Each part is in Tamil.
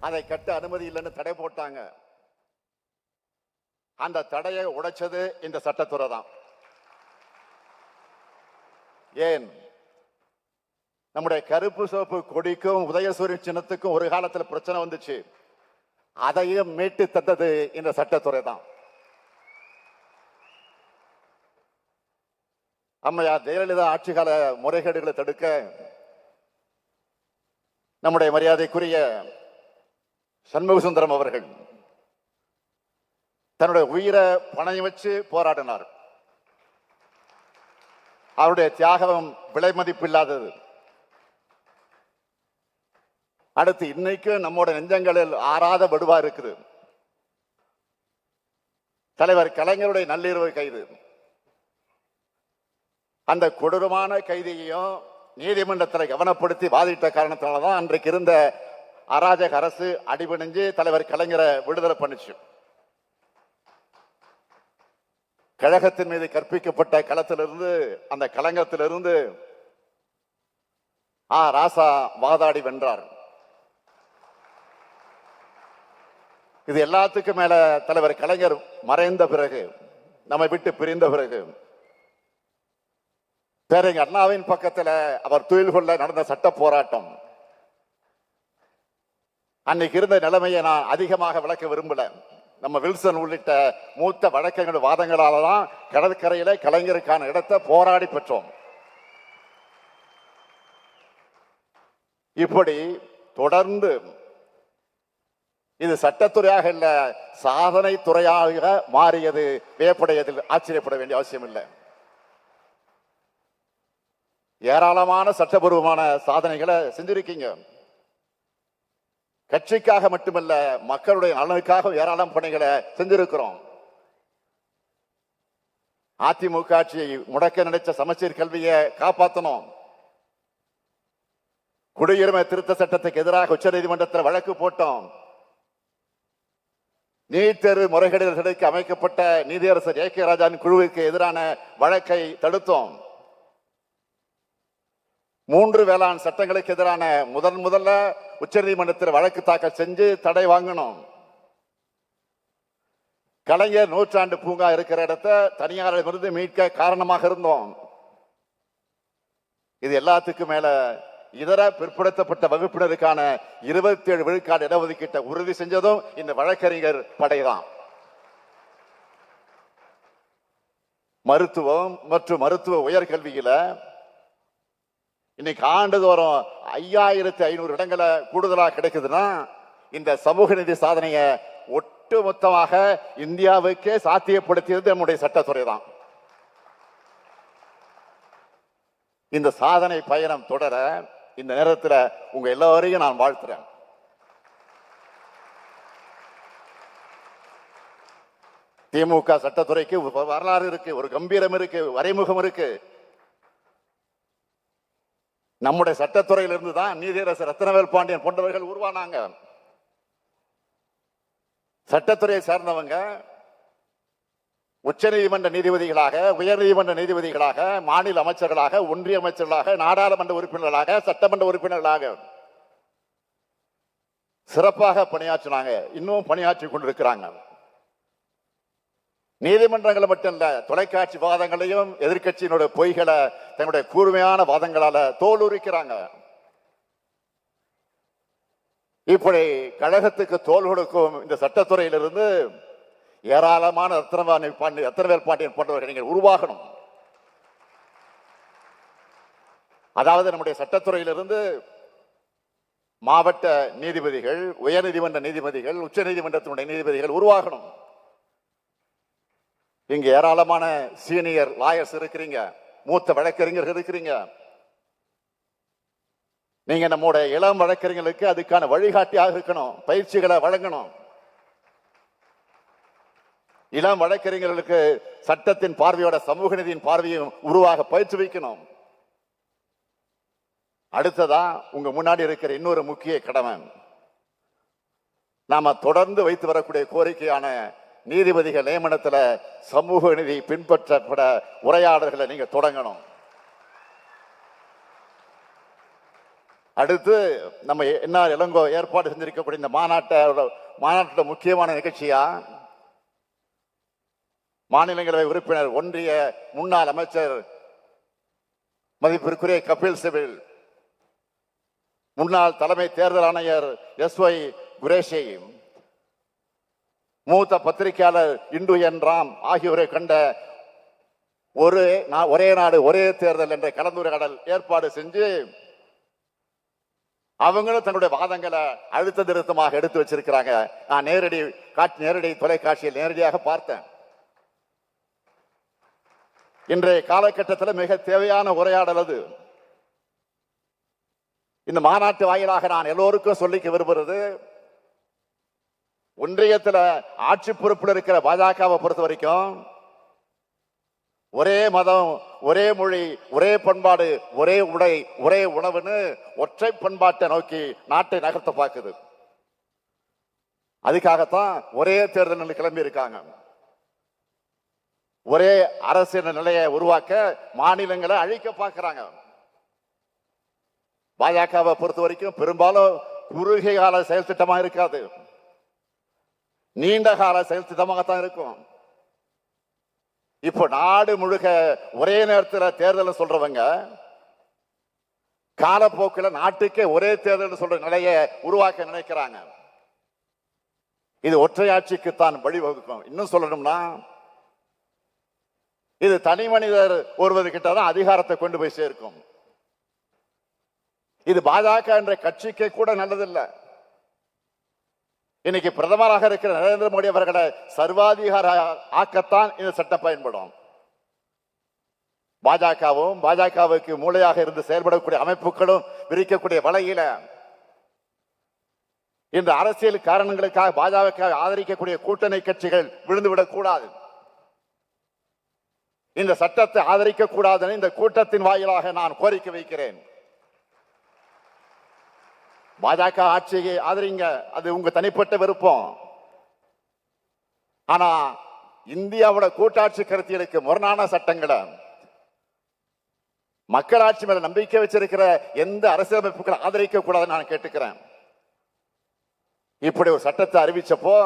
அதை கட்ட அனுமதி இல்லைன்னு தடை போட்டாங்க. அந்த தடையை உடைச்சது இந்த சட்டத்துறை தான். ஏன் நம்முடைய கருப்பு சிவப்பு கொடிக்கும் உதயசூரியன் சின்னத்துக்கும் ஒரு காலத்தில் பிரச்சனை வந்துச்சு. அதையும் மீட்டு தந்தது இந்த சட்டத்துறை தான். அம்மையார் ஜெயலலிதா ஆட்சிகால முறைகேடுகளை தடுக்க நம்முடைய மரியாதைக்குரிய சண்முக சுந்தரம் அவர்கள் தன்னுடைய உயிரை பணம் வச்சு போராடினார். அவருடைய தியாகம் விலை மதிப்பில்லாதது. அடுத்து இன்னைக்கு நம்மோட நெஞ்சங்களில் ஆறாத வடுவா இருக்குது. தலைவர் கலைஞருடைய நள்ளிரவு கைது. அந்த கொடூரமான கைதியையும் நீதிமன்றத்தில் கவனப்படுத்தி வாதிட்ட காரணத்தினால்தான் அன்றைக்கு இருந்த அராஜக அரசு அடிபணிஞ்சு தலைவர் கலைஞரை விடுதலை பண்ணிச்சு. கழகத்தின் மீது கற்பிக்கப்பட்ட களத்திலிருந்து அந்த களங்கத்திலிருந்து ராசா வாதாடி வென்றார். இது எல்லாத்துக்கும் மேல தலைவர் கலைஞர் மறைந்த பிறகு, நம்மை விட்டு பிரிந்த பிறகு, பேரங்க அண்ணாவின் பக்கத்துல அவர் துயில் கொள்ள நடந்த சட்ட போராட்டம், அன்னைக்கு இருந்த நிலைமையை நான் அதிகமாக விளக்க விரும்பல. நம்ம வில்சன் உள்ளிட்ட மூத்த வழக்கங்கள் வாதங்களால தான் கடற்கரையில கலைஞருக்கான இடத்தை போராடி பெற்றோம். இப்படி தொடர்ந்து இது சட்டத்துறையாக இல்ல சாதனை துறையாக மாறியது வியப்படையதில் ஆச்சரியப்பட வேண்டிய அவசியம் இல்லை. ஏராளமான சட்டபூர்வமான சாதனைகளை செஞ்சிருக்கீங்க. கட்சிக்காக மட்டுமல்ல, மக்களுடைய நலனுக்காக ஏராளம் பணிகளை செஞ்சிருக்கிறோம். அதிமுக ஆட்சியை முடக்க நினைச்ச சமச்சீர் கல்வியை காப்பாற்றணும். குடியுரிமை திருத்த சட்டத்துக்கு எதிராக உச்ச நீதிமன்றத்தில் வழக்கு போட்டோம். நீட் தேர்வு முறைகேடுகளுக்கு அமைக்கப்பட்ட நீதியரசர் ஏ கே ராஜாவின் குழுவிற்கு எதிரான வழக்கை தடுத்தோம். 3 வேளாண் சட்டங்களுக்கு எதிரான முதல்ல உச்ச நீதிமன்றத்தில் வழக்கு தாக்கல் செஞ்சு தடை வாங்கணும். கலைஞர் நூற்றாண்டு பூங்கா இருக்கிற இடத்தை தனியாரிடமிருந்து மீட்க காரணமாக இருந்தோம். இது எல்லாத்துக்கும் மேல இதர பிற்படுத்தப்பட்ட வகுப்பினருக்கான 27 விழுக்காடு இடஒதுக்கீட்டை உறுதி செஞ்சதும் இந்த வழக்கறிஞர் படைதான். மருத்துவம் மற்றும் மருத்துவ உயர்கல்வியில இன்னைக்கு ஆண்டுதோறும் 5500 இடங்களை கூடுதலாக கிடைக்குதுன்னா இந்த சமூக நீதி சாதனையை ஒட்டுமொத்தமாக இந்தியாவுக்கே சாத்தியப்படுத்தியது நம்முடைய சட்டத்துறை தான். இந்த சாதனை பயணம் தொடர இந்த நேரத்தில் உங்க எல்லாரையும் நான் வாழ்த்துறேன். திமுக சட்டத்துறைக்கு வரலாறு இருக்கு, ஒரு கம்பீரம் இருக்கு, வரைமுகம் இருக்கு. நம்முடைய சட்டத்துறையிலிருந்து தான் நீதியரசர் ரத்னவேல் பாண்டியன் போன்றவர்கள் உருவானாங்க. சட்டத்துறையை சார்ந்தவங்க உச்ச நீதிமன்ற நீதிபதிகளாக, உயர் நீதிமன்ற நீதிபதிகளாக, மாநில அமைச்சர்களாக, ஒன்றிய அமைச்சர்களாக, நாடாளுமன்ற உறுப்பினர்களாக, சட்டமன்ற உறுப்பினர்களாக சிறப்பாக பணியாற்றினாங்க. இன்னும் பணியாற்றி கொண்டிருக்கிறாங்க. நீதிமன்றங்கள் மட்டும் இல்ல, தொலைக்காட்சி வாதங்களையும் எதிர்கட்சியினுடைய பொய்களை தன்னுடைய கூர்மையான வாதங்களால தோலுரிக்கிறாங்க. இப்படி கழகத்துக்கு தோல் கொடுக்கும் இந்த சட்டத்துறையிலிருந்து ஏராளமான ரத்னவேல் பாண்டியன் போன்றவர்கள் நீங்கள் உருவாகணும். அதாவது நம்முடைய சட்டத்துறையிலிருந்து மாவட்ட நீதிபதிகள், உயர் நீதிமன்ற நீதிபதிகள், உச்ச நீதிமன்றத்தினுடைய நீதிபதிகள் உருவாகணும். இங்க ஏராளமான சீனியர் லாயர்ஸ் இருக்கிறீங்க, மூத்த வழக்கறிஞர்கள் இருக்கிறீங்க. நீங்க நம்முடைய இளம் வழக்கறிஞர்களுக்கு அதுக்கான வழிகாட்டியாக இருக்கணும், பயிற்சிகளை வழங்கணும். இளம் வழக்கறிஞர்களுக்கு சட்டத்தின் பார்வையோட சமூக நீதியின் பார்வையும் உருவாக பயிற்சி வைக்கணும். அடுத்ததா உங்க முன்னாடி இருக்கிற இன்னொரு முக்கிய கடமை, நாம தொடர்ந்து வைத்து வரக்கூடிய கோரிக்கையான நீதிபதிகள் நியமனத்துல சமூக நீதி பின்பற்றப்பட உரையாடல்களை நீங்க தொடங்கணும். அடுத்து நம்ம என்ன இளங்கோ ஏற்பாடு செஞ்சிருக்கக்கூடிய இந்த மாநாட்டோட முக்கியமான நிகழ்ச்சியா மாநிலங்களவை உறுப்பினர் ஒன்றிய முன்னாள் அமைச்சர் மதிப்பிற்குரிய கபில் சிபில், முன்னாள் தலைமை தேர்தல் ஆணையர் SY குரேஷி, மூத்த பத்திரிகையாளர் இந்து என் ராம் ஆகியோரை கண்ட ஒரே நாடு ஒரே தேர்தல் என்ற கலந்துரையாடல் ஏற்பாடு செஞ்சு அவங்களும் தன்னுடைய வாதங்களை அழுத்த திருத்தமாக எடுத்து வச்சிருக்கிறாங்க. நான் நேரடி தொலைக்காட்சியில் நேரடியாக பார்த்தேன். இன்றைய காலகட்டத்தில் மிக தேவையான உரையாடல் அது. இந்த மாநாட்டு வாயிலாக நான் எல்லோருக்கும் சொல்லிக்க விரும்புகிறது, ஒன்றியத்தில் ஆட்சி பொறுப்பில் இருக்கிற பாஜகவை பொறுத்த வரைக்கும் ஒரே மதம், ஒரே மொழி, ஒரே பண்பாடு, ஒரே உடை, ஒரே உணவுன்னு ஒற்றை பண்பாட்டை நோக்கி நாட்டை நகர்த்த பார்க்குது. அதுக்காகத்தான் ஒரே தேர்தல் கிளம்பி இருக்காங்க. ஒரே அரசியல் நிலையை உருவாக்க மாநிலங்களை அழிக்க பார்க்கிறாங்க. பாஜகவை பொறுத்த வரைக்கும் பெரும்பாலும் குறுகிய கால செயல் திட்டமாக இருக்காது, நீண்ட கால செயல் திட்டமாகத்தான் இருக்கும். இப்போ நாடு முழுக்க ஒரே நேரத்தில் தேர்தல் சொல்றவங்க காலப்போக்கில் நாட்டுக்கே ஒரே தேர்தல் சொல்ற நிலையை உருவாக்க நினைக்கிறாங்க. இது ஒற்றையாட்சிக்குத்தான் வழிவகுக்கும். இன்னும் சொல்லணும்னா இது தனி மனிதர் ஒருவர்கிட்ட தான் அதிகாரத்தை கொண்டு போய் சேர்க்கும். இது பாஜக என்ற கட்சிக்கு கூட நல்லதில்லை. இன்னைக்கு பிரதமராக இருக்கிற நரேந்திர மோடி அவர்களை சர்வாதிகார ஆக்கத்தான் இந்த சட்டம் பயன்படும். பாஜகவும் பாஜகவுக்கு மூளையாக இருந்து செயல்படக்கூடிய அமைப்புகளும் விரிக்கக்கூடிய வலையில இந்த அரசியல் காரணங்களுக்காக பாஜக ஆதரிக்கக்கூடிய கூட்டணி கட்சிகள் விழுந்துவிடக் கூடாது. இந்த சட்டத்தை ஆதரிக்க கூடாதுன்னு இந்த கூட்டத்தின் வாயிலாக நான் கோரிக்கை வைக்கிறேன். பாஜக ஆட்சியை ஆதரிங்க, அது உங்க தனிப்பட்ட விருப்பம். ஆனா இந்தியாவோட கூட்டாட்சி கருத்தியலுக்கு முரணான சட்டங்களை, மக்களாட்சி மேல நம்பிக்கை வச்சிருக்கிற எந்த அரசியலமைப்புகளை ஆதரிக்க கூடாதுன்னு நான் கேட்டுக்கிறேன். இப்படி ஒரு சட்டத்தை அறிவிச்சப்போ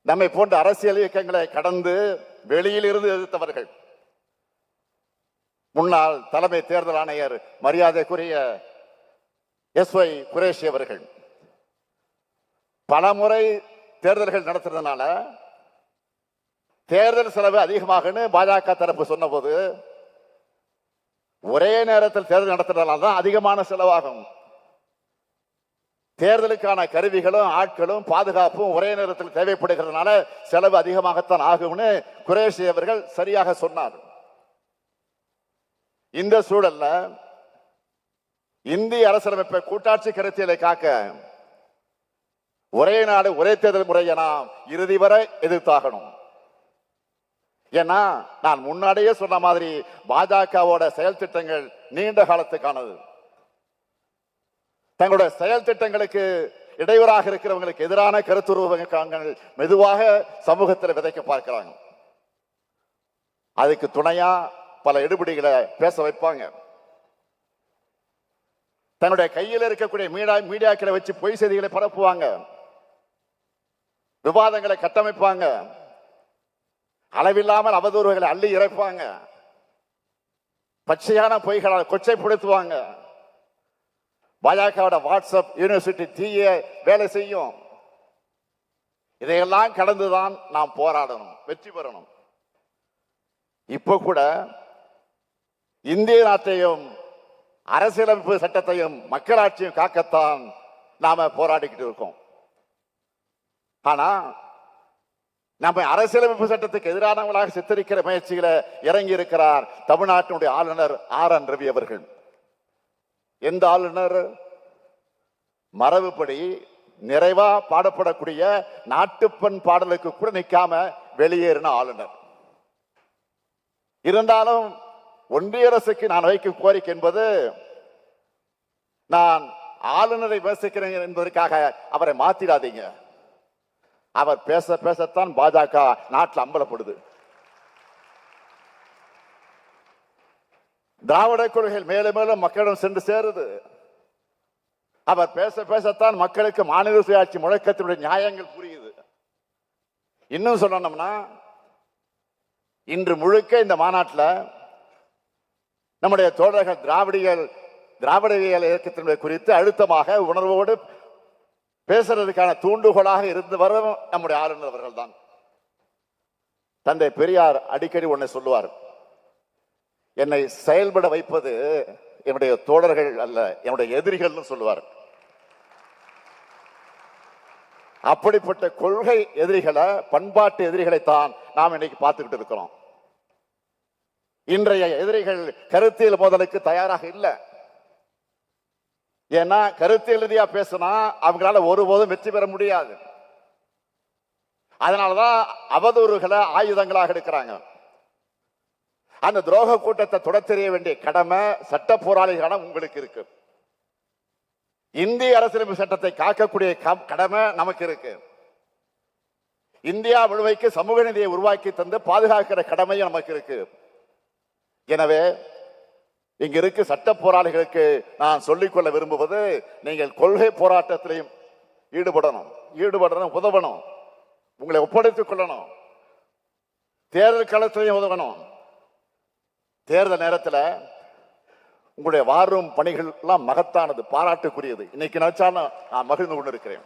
நம்மை போன்ற அரசியல் இயக்கங்களை கடந்து வெளியில் இருந்து எதிர்த்தவர்கள், முன்னாள் தலைமை தேர்தல் ஆணையர் மரியாதைக்குரிய SY குரேஷி அவர்கள் பலமுறை தேர்தல்கள் நடத்துறதுனால தேர்தல் செலவு அதிகமாகுன்னு பாஜக தரப்பு சொன்ன போது, ஒரே நேரத்தில் தேர்தல் நடத்துறதுனால தான் அதிகமான செலவாகும். தேர்தலுக்கான கருவிகளும் ஆட்களும் பாதுகாப்பும் ஒரே நேரத்தில் தேவைப்படுகிறதுனால செலவு அதிகமாகத்தான் ஆகும்னு குரேஷி அவர்கள் சரியாக சொன்னார். இந்த சூழல்ல இந்திய அரசியலமைப்பை கூட்டாட்சி கருத்தியலை காக்க ஒரே நாடு ஒரே தேர்தல் முறையை நாம் இறுதி வரை எதிர்த்தாகணும். ஏன்னா நான் முன்னாடியே சொன்ன மாதிரி பாஜகவோட செயல் திட்டங்கள் நீண்ட காலத்துக்கானது. தங்களுடைய செயல் திட்டங்களுக்கு இடையூறாக இருக்கிறவங்களுக்கு எதிரான கருத்துருவங்கள் மெதுவாக சமூகத்தில் விதைக்க பார்க்கிறாங்க. அதுக்கு துணையா பல எடுபடிகளை பேச வைப்பாங்க. தன்னுடைய கையில் இருக்கக்கூடிய மீடியாக்களை வச்சு பொய் செய்திகளை பரப்புவாங்க, விவாதங்களை கட்டமைப்பாங்க, அளவில்லாமல் அவதூறுகளை அள்ளி இறைப்பாங்க, பச்சையான பொய்களால் கொச்சைப்படுத்துவாங்க. பாஜகவோட வாட்ஸ்அப் யூனிவர்சிட்டி தீய வேலை செய்யும். இதையெல்லாம் கடந்துதான் நாம் போராடணும், வெற்றி பெறணும். இப்ப கூட இந்திய நாட்டையும் அரசியலமைப்பு சட்டத்தையும் மக்களாட்சியும் காக்கத்தான் நாம போராடிக்கிட்டு இருக்கோம். ஆனா நம்ம அரசியலமைப்பு சட்டத்துக்கு எதிரானவங்களாக சித்தரிக்கிற முயற்சிகளை இறங்கி இருக்கிறார் தமிழ்நாட்டினுடைய ஆளுநர் RN ரவி அவர்கள். எந்த ஆளுநர்? மரபுப்படி நிறைவா பாடப்படக்கூடிய நாட்டுப்பண் பாடலுக்கு கூட நிற்காம வெளியேறின ஆளுநர். இருந்தாலும் ஒன்றிய அரசுக்கு நான் வைக்கும் கோரிக்கை என்பது, நான் ஆளுநரை விமர்சிக்கிறேன் என்பதற்காக அவரை மாத்திடாதீங்க. அவர் பேசத்தான் பாஜக நாட்டில் அம்பலப்படுது. திராவிட கொள்கைகள் மேலும் மேலும் மக்களிடம் சென்று சேருது. அவர் பேச பேசத்தான் மக்களுக்கு மாநில சுயாட்சி முழக்கத்தினுடைய நியாயங்கள் புரியுது. இன்னும் சொல்லணும்னா, இன்று முழுக்க இந்த மாநாட்டில் நம்முடைய தோழர்கள் திராவிடவியல் இயக்கத்தினுடைய குறித்து அழுத்தமாக உணர்வோடு பேசுறதுக்கான தூண்டுகோலாக இருந்து வரும் நம்முடைய ஆளுநர் அவர்கள் தான். தந்தை பெரியார் அடிக்கடி ஒன்றை சொல்லுவார், என்னை செயல்பட வைப்பது என்னுடைய தோழர்கள் அல்ல, என்னுடைய எதிரிகள்னு சொல்லுவார். அப்படிப்பட்ட கொள்கை எதிரிகளை, பண்பாட்டு எதிரிகளைத்தான் நாம் இன்னைக்கு பார்த்துக்கிட்டு இருக்கிறோம். இன்றைய எதிரிகள் கருத்தியல் மோதலுக்கு தயாராக இல்லை. ஏன்னா கருத்தியல் ரீதியா பேசினா அவங்களால ஒருபோதும் வெற்றி பெற முடியாது. அதனாலதான் அவதூறுகளை ஆயுதங்களாக எடுக்கிறாங்க. அந்த துரோக கூட்டத்தை தொடத்தெறிய வேண்டிய கடமை சட்ட போராளிகளான உங்களுக்கு இருக்கு. இந்திய அரசியலமைப்பு சட்டத்தை காக்கக்கூடிய கடமை நமக்கு இருக்கு. இந்தியா முழுமைக்கு சமூக நீதியை உருவாக்கி தந்து பாதுகாக்கிற கடமையும் நமக்கு இருக்கு. எனவே இங்க இருக்கு சட்ட போராளிகளுக்கு நான் சொல்லிக்கொள்ள விரும்புவது, நீங்கள் கொள்கை போராட்டத்திலையும் ஈடுபடணும், உதவணும், உங்களை ஒப்படைத்துக் கொள்ளணும், தேர்தல் களத்திலையும் உதவணும். தேர்தல் நேரத்தில் உங்களுடைய வாரும் பணிகள் எல்லாம் மகத்தானது, பாராட்டுக்குரியது. இன்னைக்கு நினைச்சாலும் நான் மகிழ்ந்து கொண்டு இருக்கிறேன்.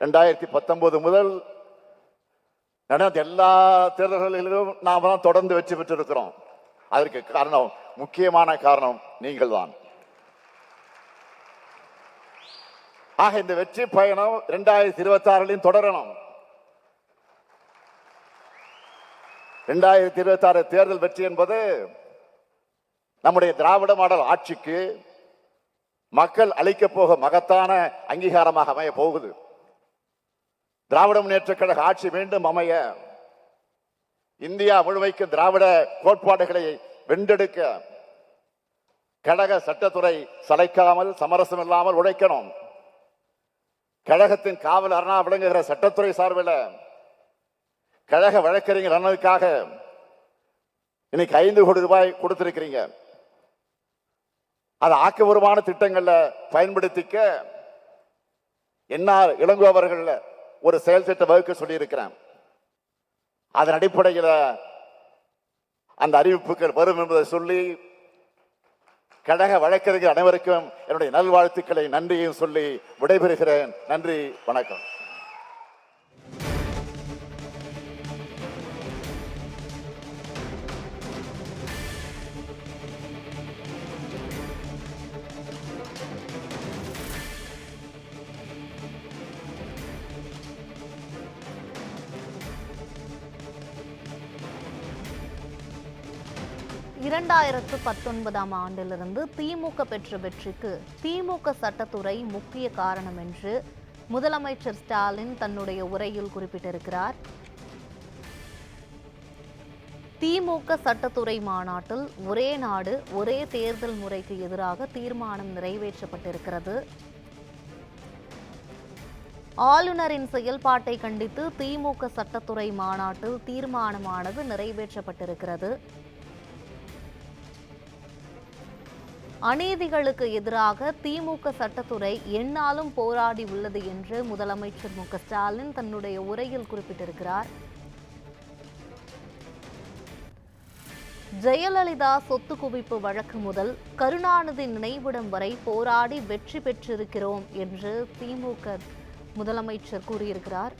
2019 முதல் நடந்த எல்லா தேர்தல்களிலும் நாம் தான் தொடர்ந்து வெற்றி பெற்றிருக்கிறோம். அதற்கு காரணம், முக்கியமான காரணம் நீங்கள் தான். ஆக இந்த வெற்றி பயணம் 2026 தொடரணும். 2026 தேர்தல் வெற்றி என்பது நம்முடைய திராவிட மாடல் ஆட்சிக்கு மக்கள் அளிக்க போக மகத்தான அங்கீகாரமாக அமைய போகுது. திராவிட முன்னேற்ற கழக ஆட்சி மீண்டும் அமைய, இந்தியா முழுமைக்கு திராவிட கோட்பாடுகளை வென்றெடுக்க கழக சட்டத்துறை சளைக்காமல் சமரசம் இல்லாமல் உழைக்கணும். கழகத்தின் காவல் அரணா விளங்குகிற சட்டத்துறை சார்பில் கழக வழக்கறிஞர் அண்ணனுக்காக இன்னைக்கு 5 கோடி ரூபாய் கொடுத்திருக்கிறீங்க. அது ஆக்கபூர்வமான திட்டங்கள்ல பயன்படுத்திக்க என்ஆர் இளங்கோ அவர்கள் ஒரு செயல் திட்ட வகுக்க சொல்லி இருக்கிறேன். அதன் அடிப்படையில் அந்த அறிவிப்புகள் வரும் என்பதை சொல்லி கழக வழக்கறிஞர் அனைவருக்கும் என்னுடைய நல்வாழ்த்துக்களை நன்றியும் சொல்லி விடைபெறுகிறேன். நன்றி, வணக்கம். ஆண்டிலிருந்து திமுக பெற்ற வெற்றிக்கு திமுக சட்டத்துறை முக்கிய காரணம் என்று முதலமைச்சர் ஸ்டாலின் தன்னுடைய உரையில் குறிப்பிட்டிருக்கிறார். திமுக சட்டத்துறை மாநாட்டில் ஒரே நாடு ஒரே தேர்தல் முறைக்கு எதிராக தீர்மானம் நிறைவேற்றப்பட்டிருக்கிறது. ஆளுநரின் செயல்பாட்டை கண்டித்து திமுக சட்டத்துறை மாநாட்டில் தீர்மானமானது நிறைவேற்றப்பட்டிருக்கிறது. அநீதிகளுக்கு எதிராக திமுக சட்டத்துறை எந்நாளும் போராடி உள்ளது என்று முதலமைச்சர் மு க ஸ்டாலின் தன்னுடைய உரையில் குறிப்பிட்டிருக்கிறார். ஜெயலலிதா சொத்து குவிப்பு வழக்கு முதல் கருணாநிதி நினைவிடம் வரை போராடி வெற்றி பெற்றிருக்கிறோம் என்று திமுக முதலமைச்சர் கூறியிருக்கிறார்.